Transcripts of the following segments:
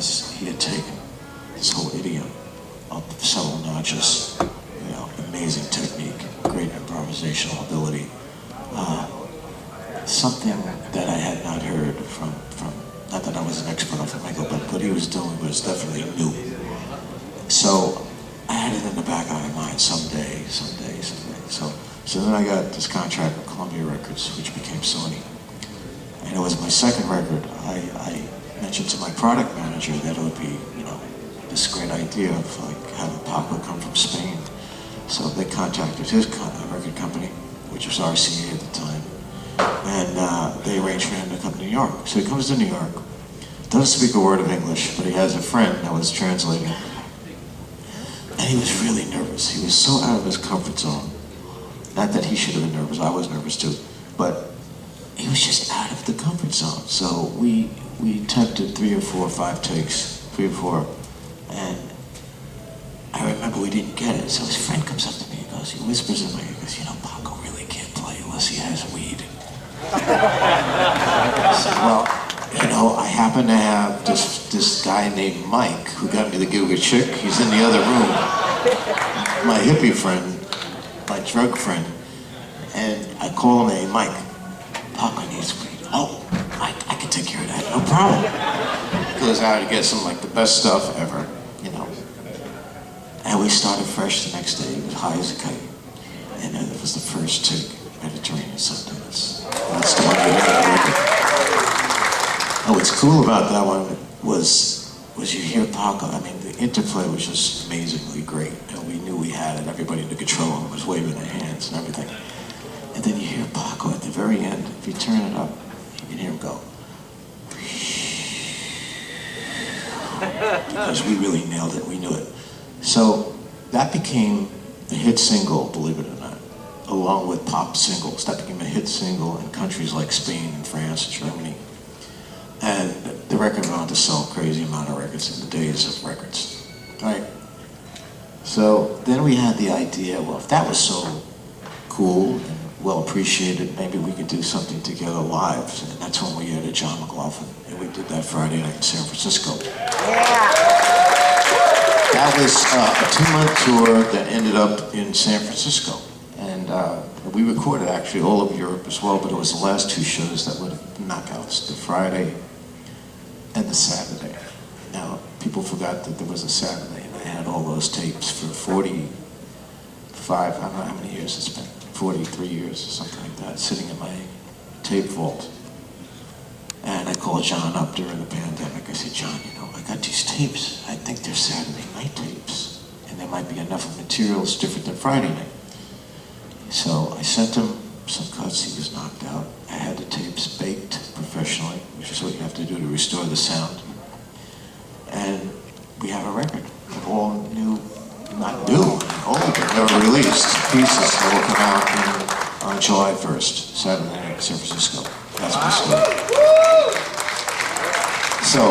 because he had taken this whole idiom up several notches. You know, amazing technique, great improvisational ability. Something that I had not heard from not that I was an expert on flamenco, but what he was doing was definitely new. So I had it in the back of my mind someday. So then I got this contract with Columbia Records, which became Sony. And it was my second record. I mentioned to my product manager that it would be, you know, this great idea of like having Paco come from Spain. So they contacted his record company, which was RCA at the time, and they arranged for him to come to New York. So he comes to New York, doesn't speak a word of English, but he has a friend that was translating. And he was really nervous. He was so out of his comfort zone. Not that he should have been nervous, I was nervous too, but he was just out of the comfort zone. So we attempted 3 or 4 or 5 takes, 3 or 4, and I remember we didn't get it. So his friend comes up to me and goes, he whispers in my ear, he goes, you know, Paco really can't play unless he has weed. I said, well, you know, I happen to have this guy named Mike who got me the gig with Chick. He's in the other room. My hippie friend, my drug friend, and I call him, hey, Mike, Paco needs weed. Oh, I can take care of that, no problem. He goes out and gets some like the best stuff ever, you know. And we started fresh the next day. He was high as a kite. And then it was the first take, Mediterranean Sundance. That's the one we had. And what's cool about that one was you hear Paco. I mean, the interplay was just amazingly great. And we knew we had it. Everybody in the control room was waving their hands and everything. And then you hear Paco at the very end. If you turn it up, you can hear him go. Because we really nailed it. We knew it. So that became a hit single, believe it or not, along with pop singles. That became a hit single in countries like Spain and France and Germany. And the record went on to sell a crazy amount of records in the days of records, right? So then we had the idea, well, if that was so cool and well appreciated, maybe we could do something together live. And that's when we added John McLaughlin, and we did that Friday night in San Francisco. Yeah. That was a 2-month tour that ended up in San Francisco. And we recorded actually all of Europe as well, but it was the last 2 shows that were knockouts, the Friday and the Saturday. Now, people forgot that there was a Saturday, and I had all those tapes for 45, I don't know how many years it's been, 43 years or something like that, sitting in my tape vault. And I called John up during the pandemic. I said, John, you know, I got these tapes. I think they're Saturday night tapes, and there might be enough of materials different than Friday night. So I sent him some cuts. He was knocked out. I had the tapes baked professionally, which is what you have to do to restore the sound. And we have a record of all new, not new, old, but never released pieces that will come out on July 1st, Saturday night in San Francisco. That's my story. So,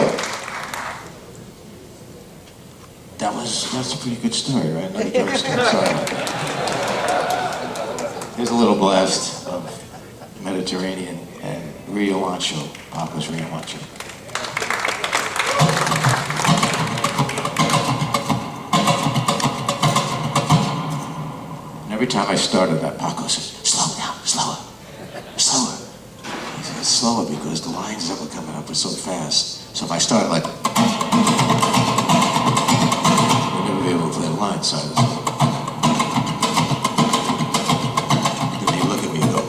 that's a pretty good story, right? Another joke story. Sorry about that. Here's a little blast of Mediterranean and Rio Ancho, Paco's Rio Ancho. And every time I started that, Paco said, slow down, slower, slower. He said, it's slower because the lines that were coming up were so fast. So if I started like, we'd never be able to play the line side of the song. Then they look at me and go,